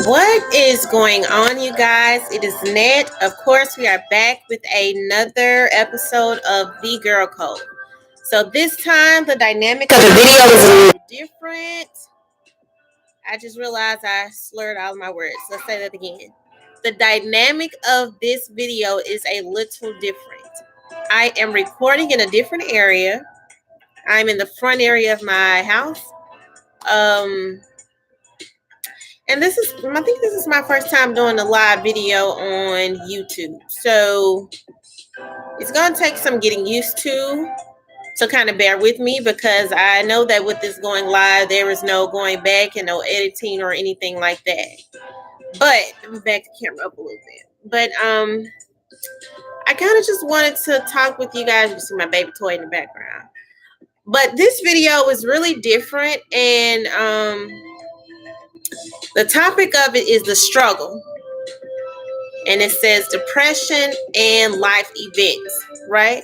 What is going on, you guys? It is Ned. Of course, we are back with another episode of The Girl Code. So this time, the dynamic of the video is a little different. I just realized I slurred all my words. Let's say that again. The dynamic of this video is a little different. I am recording in a different area. I'm in the front area of my house. And I think this is my first time doing a live video on YouTube. So it's going to take some getting used to. So kind of bear with me because I know that with this going live, there is no going back and no editing or anything like that. But let me back the camera up a little bit. But I kind of just wanted to talk with you guys. You see my baby toy in the background. But this video is really different, and the topic of it is the struggle. And it says depression and life events, right?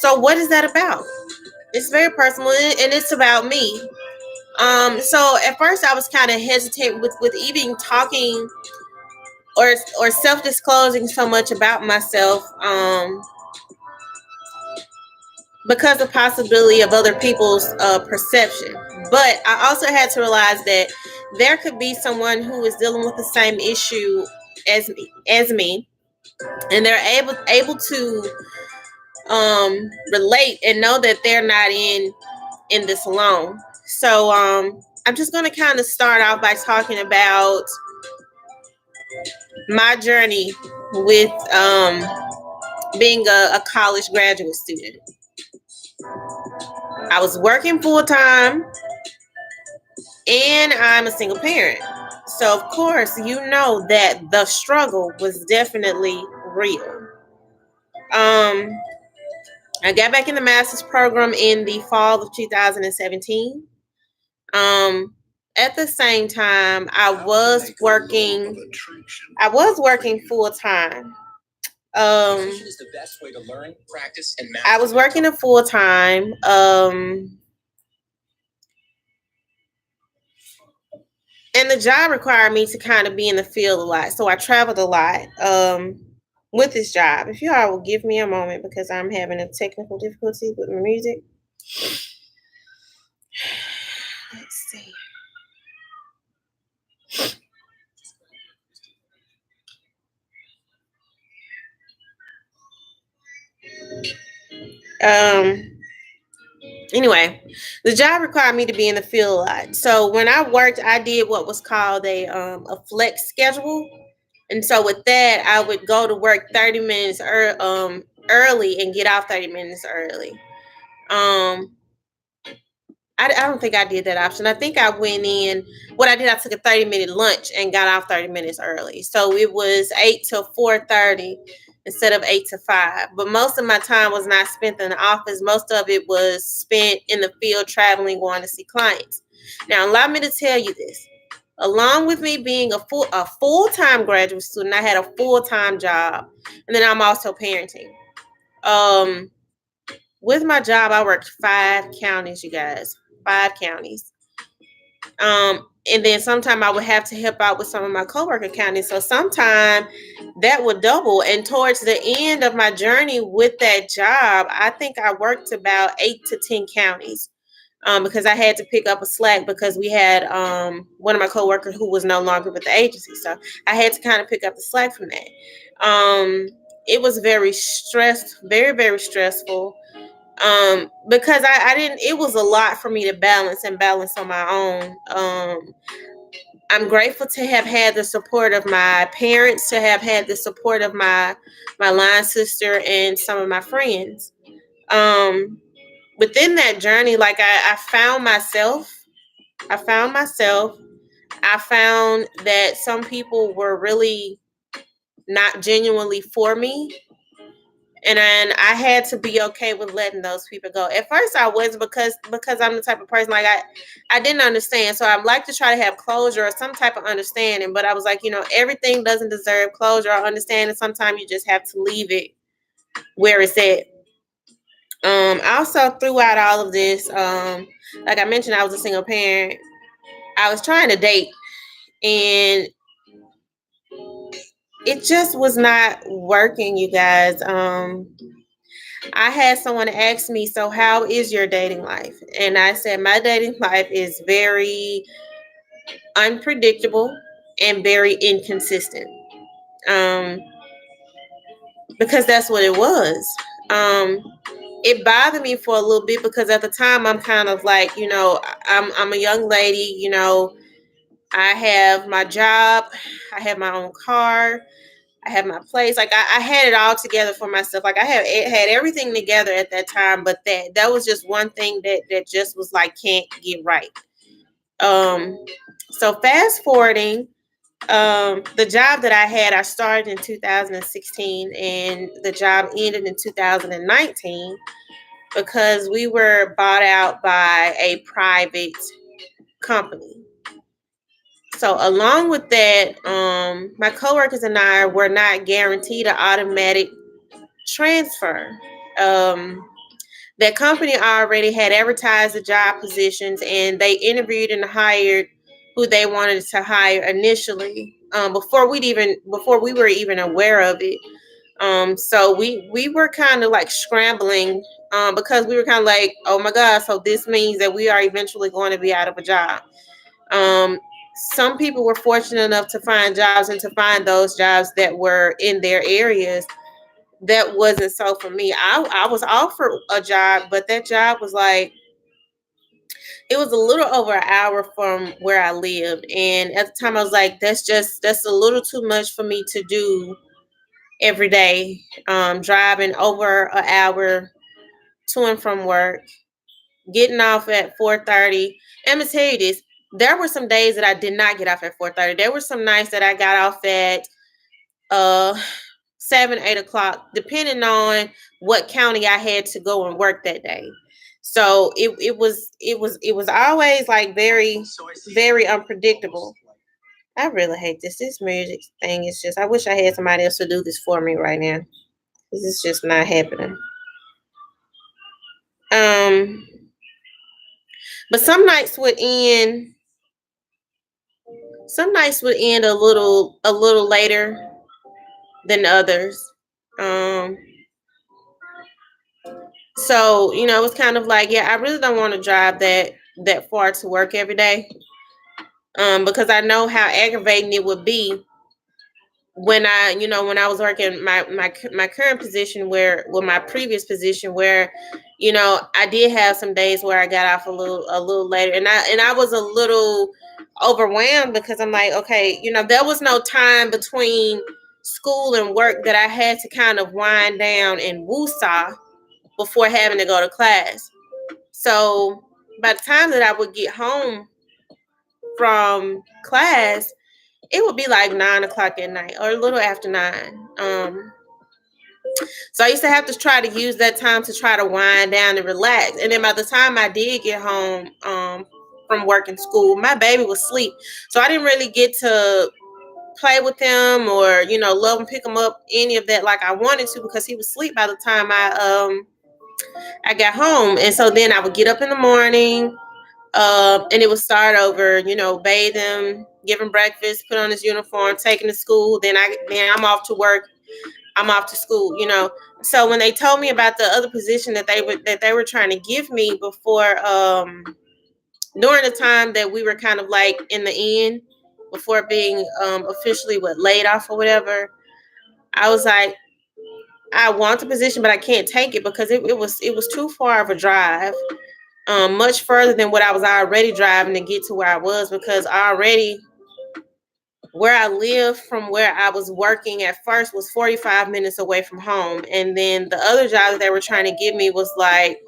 So what is that about? It's very personal, and it's about me. So at first I was kind of hesitant with even talking or self-disclosing so much about myself, because of possibility of other people's perception. But I also had to realize that there could be someone who is dealing with the same issue as me, and they're able to relate and know that they're not in this alone. So I'm just going to kind of start off by talking about my journey with being a college graduate student. I was working full-time, and I'm a single parent. So, of course, you know that the struggle was definitely real. I got back in the master's program in the fall of 2017. At the same time, I was working full-time. I was working a full-time. And the job required me to kind of be in the field a lot. So I traveled a lot with this job. If you all will give me a moment because I'm having a technical difficulty with my music. Let's see. Anyway, the job required me to be in the field a lot. So when I worked, I did what was called a flex schedule. And so with that, I would go to work 30 minutes early and get off 30 minutes early. I don't think I did that option. I think I went in. What I did, I took a 30-minute lunch and got off 30 minutes early. So it was 8 till 4:30 instead of 8 to 5. But most of my time was not spent in the office. Most of it was spent in the field, traveling, going to see clients. Now, allow me to tell you this. Along with me being a full-time graduate student, I had a full-time job, and then I'm also parenting. With my job, I worked 5 counties, you guys. 5 counties. And then sometime I would have to help out with some of my coworker counties. So sometime that would double. And towards the end of my journey with that job, I think I worked about 8 to 10 counties. Because I had to pick up a slack because we had one of my coworkers who was no longer with the agency. So I had to kind of pick up the slack from that. It was very very, very stressful. Because I didn't, it was a lot for me to balance on my own. I'm grateful to have had the support of my parents, to have had the support of my line sister and some of my friends. Within that journey, like I found myself. I found that some people were really not genuinely for me. And then I had to be okay with letting those people go. At first I was because I'm the type of person, like I didn't understand. So I like to try to have closure or some type of understanding. But I was like, everything doesn't deserve closure or understanding. Sometimes you just have to leave it where it's at. Also throughout all of this, like I mentioned, I was a single parent. I was trying to date And it just was not working, you guys. I had someone ask me, so how is your dating life? And I said, my dating life is very unpredictable and very inconsistent. Um, because that's what it was. Um, it bothered me for a little bit because at the time I'm kind of like, I'm a young lady, I have my job, I have my own car, I have my place. Like I had it all together for myself. Like I had everything together at that time, but that was just one thing that just was like can't get right. Um, so fast forwarding, the job that I had, I started in 2016, and the job ended in 2019 because we were bought out by a private company. So along with that, my coworkers and I were not guaranteed an automatic transfer. Um, that company already had advertised the job positions, and they interviewed and hired who they wanted to hire initially, before we were even aware of it. So we were kind of like scrambling, because we were kind of like, oh my god, so this means that we are eventually going to be out of a job. Um, some people were fortunate enough to find jobs and to find those jobs that were in their areas. That wasn't so for me. I was offered a job, but that job was like, it was a little over an hour from where I lived. And at the time I was like, that's a little too much for me to do every day. Driving over an hour to and from work, getting off at 4:30. I'm gonna tell you this. There were some days that I did not get off at 4:30. There were some nights that I got off at uh 7, 8 o'clock, depending on what county I had to go and work that day. So it was always like very, very unpredictable. I really hate this. This music thing is just, I wish I had somebody else to do this for me right now. This is just not happening. Um but some nights would end a little later than others. Um So, it's kind of like, yeah, I really don't want to drive that far to work every day. Because I know how aggravating it would be when I was working my current position, my previous position, where, I did have some days where I got off a little later, and I was a little overwhelmed because I'm like, okay, there was no time between school and work that I had to kind of wind down and woosah before having to go to class. So by the time that I would get home from class, it would be like 9 o'clock at night or a little after 9. So I used to have to try to use that time to try to wind down and relax. And then by the time I did get home, from work and school, my baby was asleep. So I didn't really get to play with him or, love him, pick him up, any of that like I wanted to, because he was asleep by the time I got home. And so then I would get up in the morning, and it would start over, bathe him, give him breakfast, put on his uniform, take him to school. Then I'm off to work. I'm off to school. So when they told me about the other position that they were trying to give me before, during the time that we were kind of like in the end, before being officially laid off or whatever, I was like, I want the position, but I can't take it because it was too far of a drive. Much further than what I was already driving to get to where I was, because already where I lived from where I was working at first was 45 minutes away from home. And then the other job that they were trying to give me was like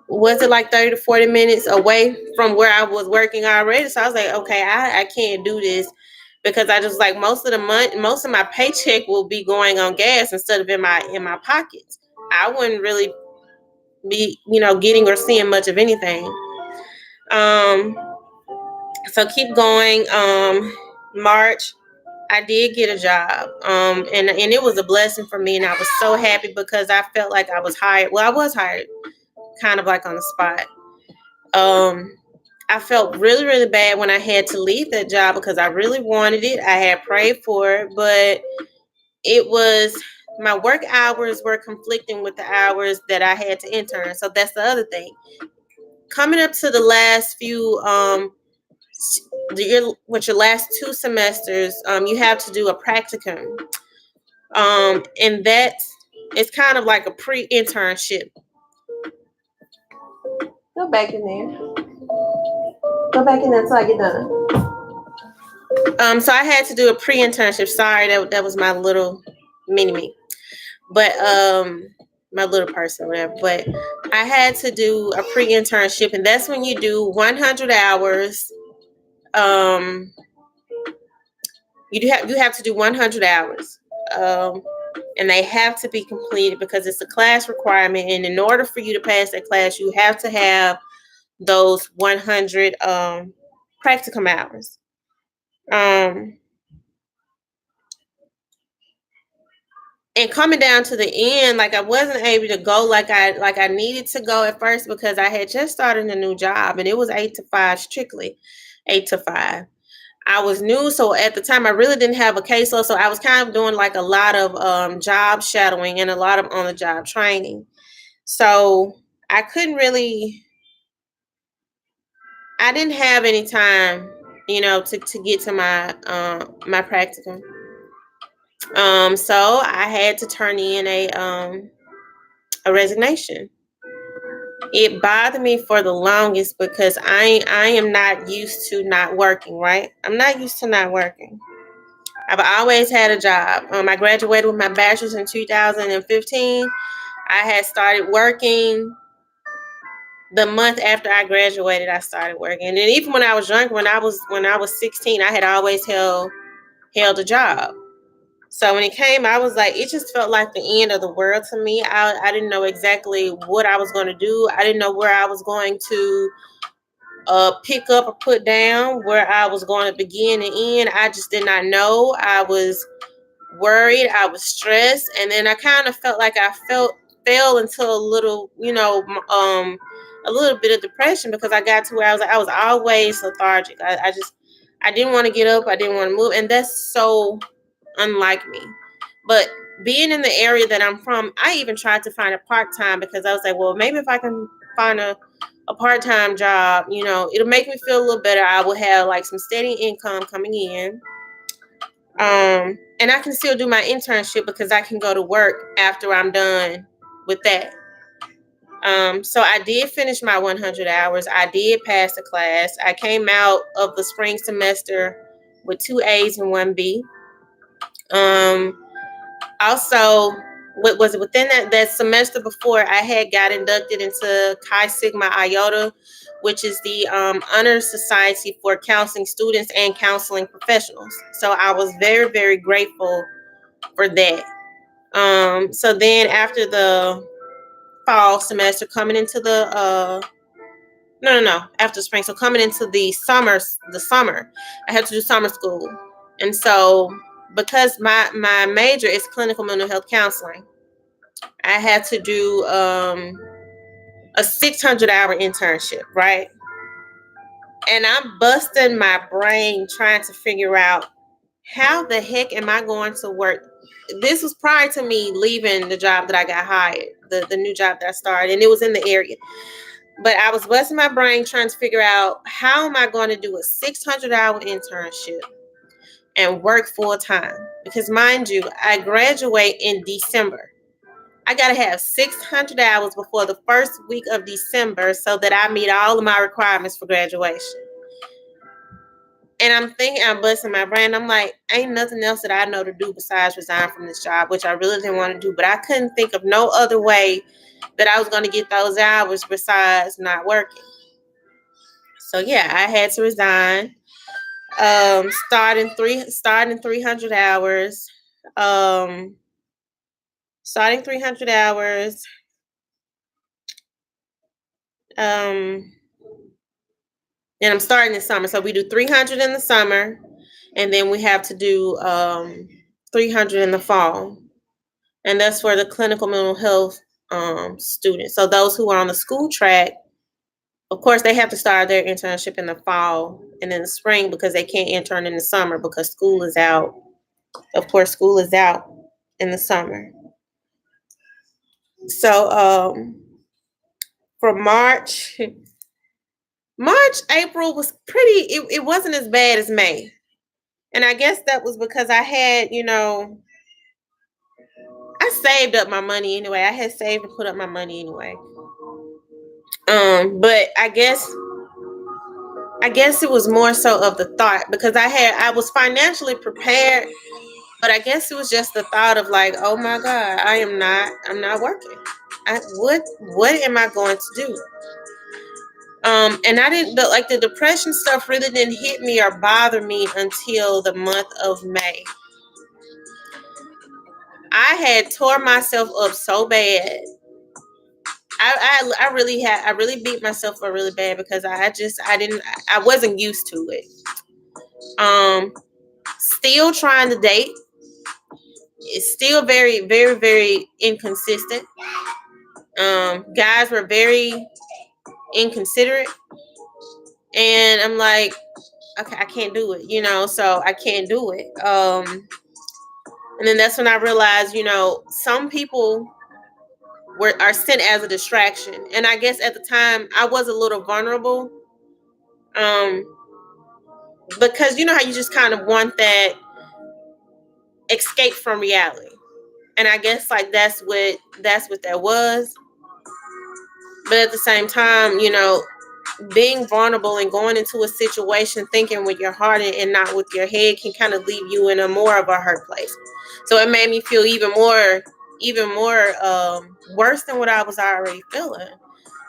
30 to 40 minutes away from where I was working already. So I was like, okay, I can't do this, because I just like most of the month, most of my paycheck will be going on gas instead of in my pockets. I wouldn't really be, getting or seeing much of anything. Um, so keep going. March, I did get a job. And it was a blessing for me, and I was so happy because I felt like I was hired. Well, I was hired kind of like on the spot. Um, I felt really, really bad when I had to leave that job because I really wanted it. I had prayed for it, but it was my work hours were conflicting with the hours that I had to intern. So that's the other thing. Coming up to the last few with your last 2 semesters, you have to do a practicum. And that it's kind of like a pre-internship. Go back in there. Go back in there until I get done. So I had to do a pre-internship. Sorry, that was my little mini me. But my little person, whatever. But I had to do a pre-internship, and that's when you do 100 hours. You have to do 100 hours. And they have to be completed because it's a class requirement. And in order for you to pass that class, you have to have those 100 practicum hours. And coming down to the end, like I wasn't able to go like I needed to go at first because I had just started a new job and it was 8 to 5 strictly, 8 to 5. I was new, so at the time I really didn't have a caseload, so I was kind of doing like a lot of job shadowing and a lot of on the job training. So I couldn't really, I didn't have any time, to get to my practicum. So I had to turn in a resignation. It bothered me for the longest because I am not used to not working, right? I'm not used to not working. I've always had a job. I graduated with my bachelor's in 2015. I had started working the month after I graduated. I started working, and then even when I was younger, when I was 16, I had always held a job. So when it came, I was like, it just felt like the end of the world to me. I didn't know exactly what I was going to do. I didn't know where I was going to pick up or put down, where I was going to begin and end. I just did not know. I was worried. I was stressed. And then I kind of felt like I fell into a little, a little bit of depression because I got to where I was always lethargic. I didn't want to get up. I didn't want to move. And that's so unlike me. But being in the area that I'm from, I even tried to find a part-time because I was like, well, maybe if I can find a part-time job, it'll make me feel a little better. I will have like some steady income coming in. And I can still do my internship because I can go to work after I'm done with that. So I did finish my 100 hours. I did pass the class. I came out of the spring semester with 2 A's and 1 B. Also, what was it within that semester before, I had got inducted into Chi Sigma Iota, which is the honor society for counseling students and counseling professionals. So I was very, very grateful for that. So then after the fall semester, coming into the after spring, so coming into the summer, I had to do summer school. And so because my major is clinical mental health counseling, I had to do a 600-hour internship, right? And I'm busting my brain trying to figure out how the heck am I going to work. This was prior to me leaving the job that I got hired, the new job that I started, and it was in the area. But I was busting my brain trying to figure out how am I going to do a 600-hour internship and work full time? Because mind you, I graduate in December. I got to have 600 hours before the first week of December so that I meet all of my requirements for graduation. And I'm thinking, I'm busting my brain. I'm like, ain't nothing else that I know to do besides resign from this job, which I really didn't want to do. But I couldn't think of no other way that I was going to get those hours besides not working. So yeah, I had to resign. Starting 300 hours. Starting 300 hours. And I'm starting this summer. So we do 300 in the summer, and then we have to do 300 in the fall. And that's for the clinical mental health students. So those who are on the school track Of course, they have to start their internship in the fall and in the spring because they can't intern in the summer because school is out. Of course, school is out in the summer. So for March, April was pretty. It wasn't as bad as May, and I guess that was because I had, I saved up my money anyway. I had saved and put up my money anyway. But I guess it was more so of the thought because I was financially prepared, but I guess it was just the thought of like, oh my God, I'm not working. What am I going to do? And I didn't like the depression stuff really didn't hit me or bother me until the month of May. I had tore myself up so bad. I really beat myself up really bad because I wasn't used to it. Still trying to date. It's still very, very, very inconsistent. Guys were very inconsiderate, and I'm like, okay, I can't do it, so I can't do it. And then that's when I realized, some people are sent as a distraction, and I guess at the time I was a little vulnerable, because you know how you just kind of want that escape from reality, and I guess like that's what that was. But at the same time, being vulnerable and going into a situation thinking with your heart and not with your head can kind of leave you in a more of a hurt place. So it made me feel even more worse than what I was already feeling.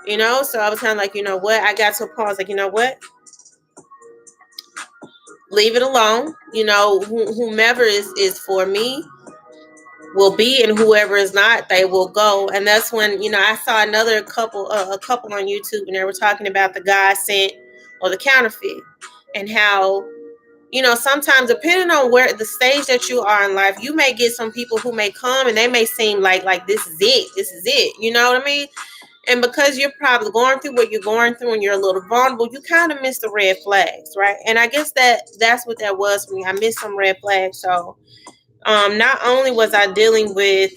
So I was kind of like, what? I got to a point. I was like, what? Leave it alone. Whomever is for me will be, and whoever is not, they will go. And that's when I saw another couple, a couple on YouTube, and they were talking about the God sent or the counterfeit, and how sometimes depending on where the stage that you are in life, you may get some people who may come and they may seem like this is it, you know what I mean? And because you're probably going through what you're going through and you're a little vulnerable, you kind of miss the red flags, right? And I guess that's what that was for me. I missed some red flags. So not only was I dealing with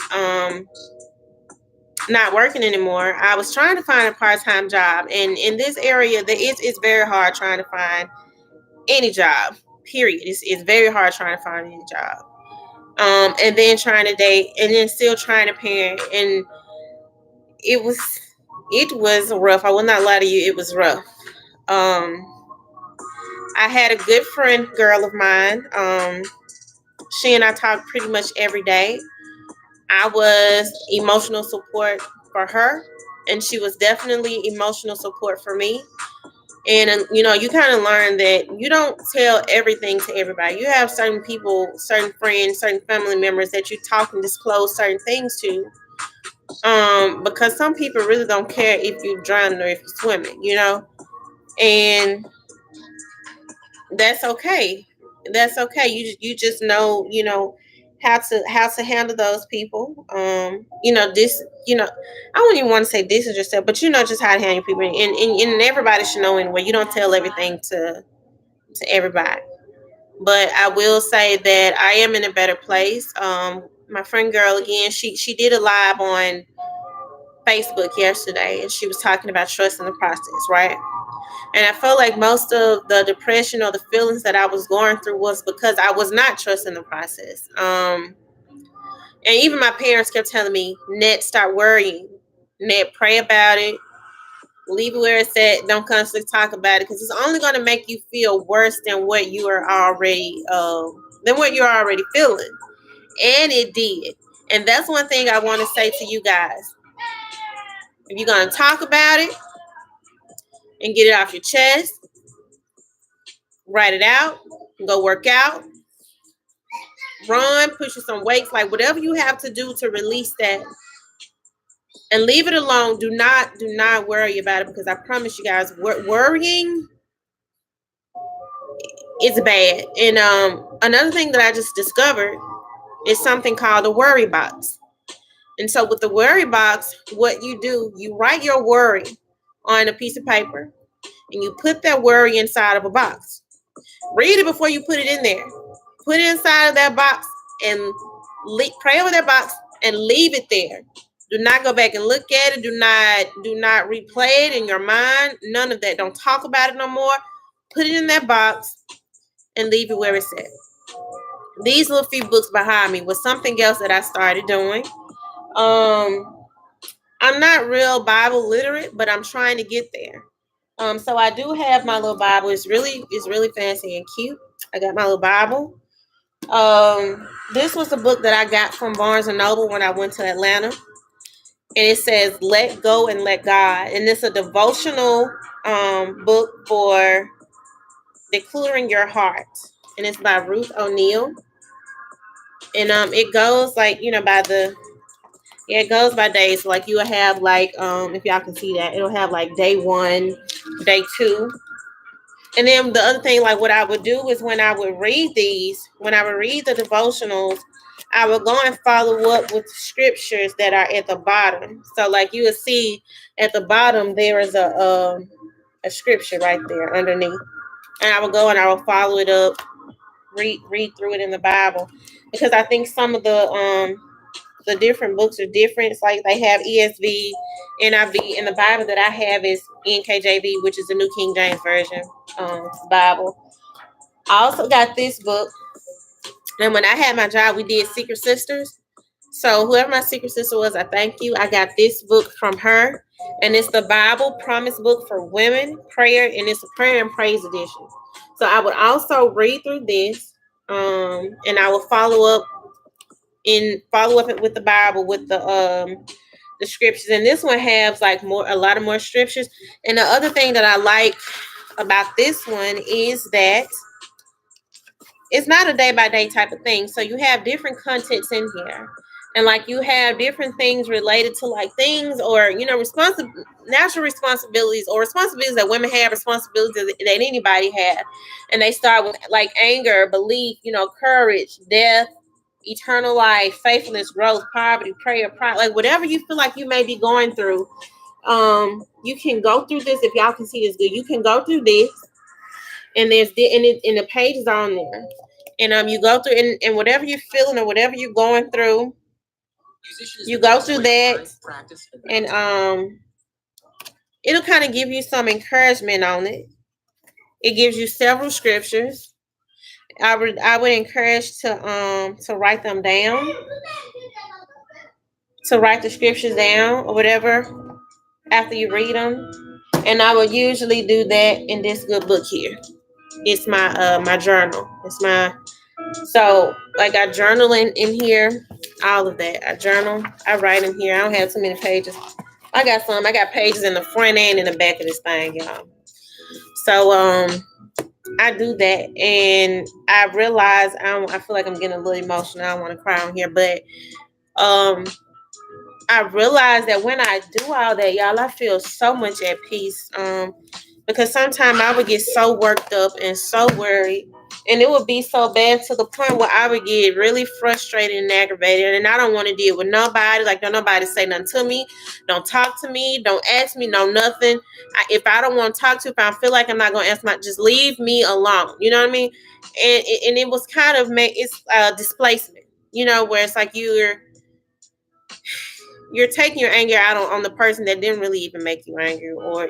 not working anymore, I was trying to find a part-time job. And in this area, it's very hard trying to find any job, period. It's very hard trying to find any job. And then trying to date, and then still trying to parent. And it was rough. I will not lie to you, it was rough. I had a good friend girl of mine. She and I talked pretty much every day. I was emotional support for her, and she was definitely emotional support for me. And you kind of learn that you don't tell everything to everybody. You have certain people, certain friends, certain family members that you talk and disclose certain things to. Because some people really don't care if you're drowning or if you're swimming, and that's okay. That's okay. You just know, how to handle those people. This, I wouldn't even want to say this is yourself, but just how to handle people, and everybody should know anyway. You don't tell everything to everybody, but I will say that I am in a better place. My friend girl again, she did a live on Facebook yesterday, and she was talking about trust in the process, right? And I felt like most of the depression or the feelings that I was going through was because I was not trusting the process. And even my parents kept telling me, Net, start worrying. Net, pray about it. Leave it where it's at. Don't constantly talk about it because it's only going to make you feel worse than what you are already feeling. And it did. And that's one thing I want to say to you guys. If you're going to talk about it and get it off your chest, write it out, go work out, run, push you some weights, like whatever you have to do to release that, and leave it alone. Do not worry about it, because I promise you guys, worrying is bad. And another thing that I just discovered is something called a worry box. And so with the worry box, what you do, you write your worry on a piece of paper, and you put that worry inside of a box. Read it before you put it in there. Put it inside of that box and pray over that box and leave it there. Do not go back and look at it. Do not replay it in your mind. None of that. Don't talk about it no more. Put it in that box and leave it where it's at. These little few books behind me was something else that I started doing. I'm not real Bible literate, but I'm trying to get there. So I do have my little Bible. It's really fancy and cute. I got my little Bible. This was a book that I got from Barnes and Noble when I went to Atlanta. And it says Let Go and Let God. And it's a devotional book for decluttering your heart. And it's by Ruth O'Neill. And it goes like, it goes by days. So like you will have like if y'all can see that, it'll have like day 1, day 2. And then the other thing, like what I would do is when I would read the devotionals, I would go and follow up with scriptures that are at the bottom. So like you will see at the bottom, there is a scripture right there underneath. And I would go and I would follow it up, read through it in the Bible. Because I think some of the different books are different. It's like they have ESV, NIV, and the Bible that I have is NKJV, which is the New King James Version Bible. I also got this book, and when I had my job, we did Secret Sisters. So whoever my secret sister was, I thank you. I got this book from her, and it's the Bible Promise Book for Women, Prayer, and it's a prayer and praise edition. So I would also read through this, and I will follow up with the Bible with the scriptures. And this one has like a lot of more scriptures. And the other thing that I like about this one is that it's not a day by day type of thing. So you have different contents in here. And like you have different things related to like things or, natural responsibilities or responsibilities that women have, responsibilities that anybody have. And they start with like anger, belief, courage, death, eternal life, faithfulness, growth, poverty, prayer, pride, like whatever you feel like you may be going through. You can go through this. If y'all can see this good, you can go through this. And there's and the pages on there. And you go through and whatever you're feeling or whatever you're going through, you go through that, and it'll kind of give you some encouragement on it. It gives you several scriptures. I would encourage to write them down, to write the scriptures down or whatever after you read them. And I would usually do that in this good book here. It's my journal. So like I journal in here, all of that. I journal, I write in here. I don't have too many pages. I got pages in the front and in the back of this thing, y'all. So I do that, and I realize I feel like I'm getting a little emotional. I don't want to cry on here, but I realize that when I do all that, y'all, I feel so much at peace. Because sometimes I would get so worked up and so worried, and it would be so bad to the point where I would get really frustrated and aggravated, and I don't want to deal with nobody. Like, don't nobody say nothing to me, don't talk to me, don't ask me, no nothing. If I don't want to talk to, if I feel like I'm not going to answer, just leave me alone. You know what I mean? And it was kind of it's displacement. Where it's like you're taking your anger out on the person that didn't really even make you angry, or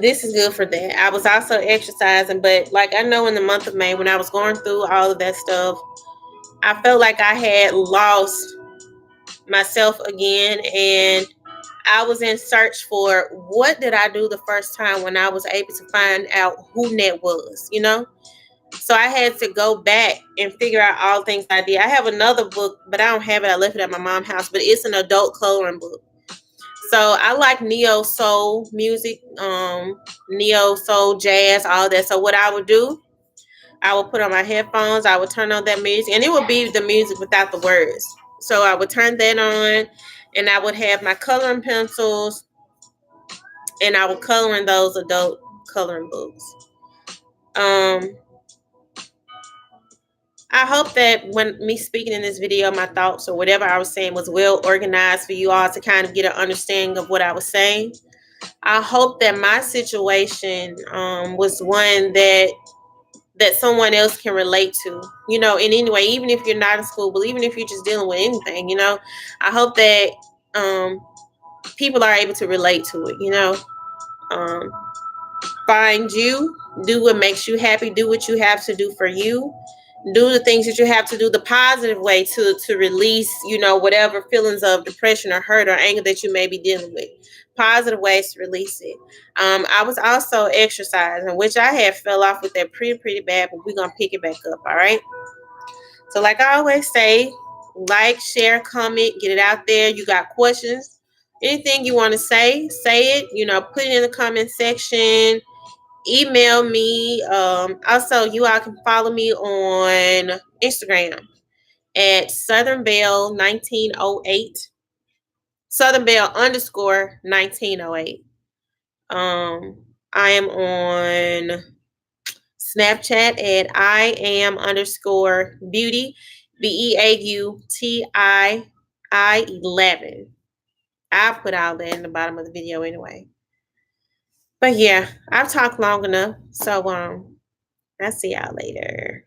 this is good for that. I was also exercising, but like I know in the month of May when I was going through all of that stuff, I felt like I had lost myself again, and I was in search for what did I do the first time when I was able to find out who Net was, So I had to go back and figure out all the things I did. I have another book, but I don't have it. I left it at my mom's house, but it's an adult coloring book. So I like neo soul music, neo soul jazz, all that. So what I would do, I would put on my headphones, I would turn on that music, and it would be the music without the words. So I would turn that on, and I would have my coloring pencils, and I would color in those adult coloring books. I hope that when me speaking in this video, my thoughts or whatever I was saying was well organized for you all to kind of get an understanding of what I was saying. I hope that my situation was one that someone else can relate to, you know, in any way, even if you're not in school, but even if you're just dealing with anything, you know. I hope that um, people are able to relate to it, you know. Um, Find you, do what makes you happy, do what you have to do for you, do the things that you have to do the positive way to release, you know, whatever feelings of depression or hurt or anger that you may be dealing with. Positive ways to release it. I was also exercising, which I had fell off with that pretty bad, but we're gonna pick it back up. All right. So like I always say, like, share, comment, get it out there. You got questions, anything you want to say it, you know, put it in the comment section. Email me. Also, you all can follow me on Instagram at Southern Belle 1908. Southern Belle underscore 1908. I am on Snapchat at I am underscore beauty, BEAUTII 11. I'll put all that in the bottom of the video anyway. But yeah, I've talked long enough. So I'll see y'all later.